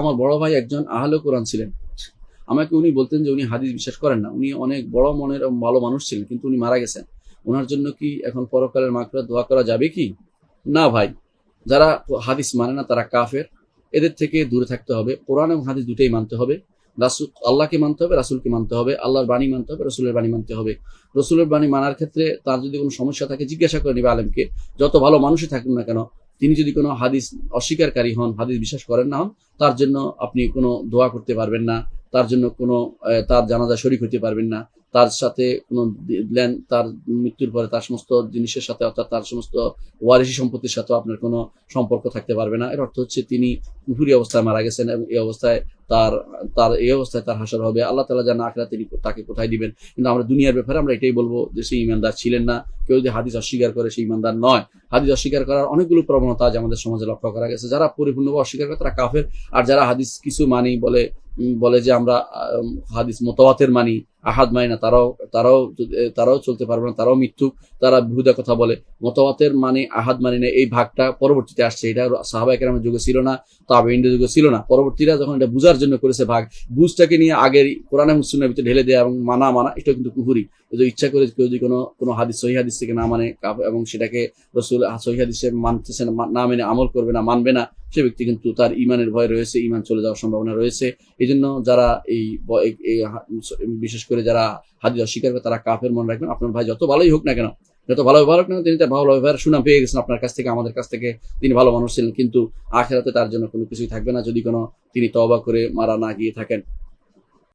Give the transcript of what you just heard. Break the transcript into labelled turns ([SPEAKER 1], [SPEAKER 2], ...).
[SPEAKER 1] আমার বড় ভাই একজন আহলে কোরআন ছিলেন। আমাকে উনি বলতেন যে উনি হাদিস বিশ্বাস করেন না, উনি অনেক বড় মনের ভালো মানুষ ছিলেন, কিন্তু উনি মারা গেছেন। ওনার জন্য কি এখন পরকালের মাগফিরাত দোয়া করা যাবে কি? না ভাই, যারা হাদিস মানে না তারা কাফের, এদের থেকে দূরে থাকতে হবে। কোরআন এবং হাদিস দুটোই মানতে হবে। রাসূল আল্লাহকে মানতে হবে, রাসূলকে মানতে হবে, আল্লাহর বাণী মানতে হবে, রসুলের বাণী মানতে হবে। রসুলের বাণী মানার ক্ষেত্রে তার যদি কোনো সমস্যা থাকে জিজ্ঞাসা করে নেবে আলেমকে, যত ভালো মানুষই থাকুন না কেন। তিনি যদি কোনো হাদিস অস্বীকারী হন, হাদিস বিশ্বাস করেন না হন, তার জন্য আপনি কোনো দোয়া করতে পারবেন না, তার জন্য কোনো তার জানাজা শরীক হতে পারবেন না, তার সাথে কোনো তার মৃত্যুর পরে তার সমস্ত জিনিসের সাথে, অর্থাৎ তার সমস্ত ওয়ারিশি সম্পত্তির সাথেও আপনার কোনো সম্পর্ক থাকতে পারবে না। এর অর্থ হচ্ছে তিনি কুফরি অবস্থায় মারা গেছেন, এবং এই অবস্থায় তার এই অবস্থায় তার হাসর হবে। আল্লাহ তাআলা জানেন আখিরাতে তিনি তাকে কোথায় দিবেন। কিন্তু আমরা দুনিয়ার ব্যাপারে আমরা এটাই বলবো যে সেই ইমানদার ছিলেন না। কেউ যদি হাদিস অস্বীকার করে সেই ইমানদার নয়। হাদিস অস্বীকার করার অনেকগুলো প্রবণতা আজ আমাদের সমাজে লক্ষ্য করা গেছে। যারা পরিপূর্ণভাবে অস্বীকার করে তারা কাফের, আর যারা হাদিস কিছু মানি বলে যে আমরা হাদিস মুতাওয়াতির মানি, আহাদ মানি না, তারাও চলতে পারবে না, তারাও মিথ্যুক, তারা বিহুদা কথা বলে। মুতাওয়াতির মানি, আহাদ মানি না, এই ভাগটা পরবর্তীতে আসছে। এটা সাহাবায়ে কেরামের যুগে ছিল না, তাবেঈনদের যুগে ছিল না। পরবর্তীরা যখন এটা বুঝার জন্য করেছে ভাগ, বুঝটাকে নিয়ে আগের কোরআন এবং সুন্নাহর ভিতরে ঢেলে দেয়া এবং মানা এটা কিন্তু কুফরি। যদি ইচ্ছা করে কেউ যদি কোনো হাদিস সহিহ হাদিস থেকে না মানে এবং সেটাকে রাসূল সহিহ হাদিসে মানতেছে না মেনে আমল করবে না, মানবে না, সে ব্যক্তি কিন্তু তার ঈমানের ভয় রয়েছে, ঈমান চলে যাওয়ার সম্ভাবনা রয়েছে। এইজন্য যারা বিশেষ করে যারা হাদিস অস্বীকার করে তারা কাফের, মনে রাখবেন। আপনার ভাই যত ভালোই হোক না কেন, তিনি তার ভালো ব্যবহার সুনাম পেয়ে গেছেন আপনার কাছ থেকে, আমাদের কাছ থেকে। তিনি ভালো মানুষ ছিলেন, কিন্তু আখিরাতে তার জন্য কোনো কিছুই থাকবে না যদি তিনি তওবা করে মারা না গিয়ে থাকেন।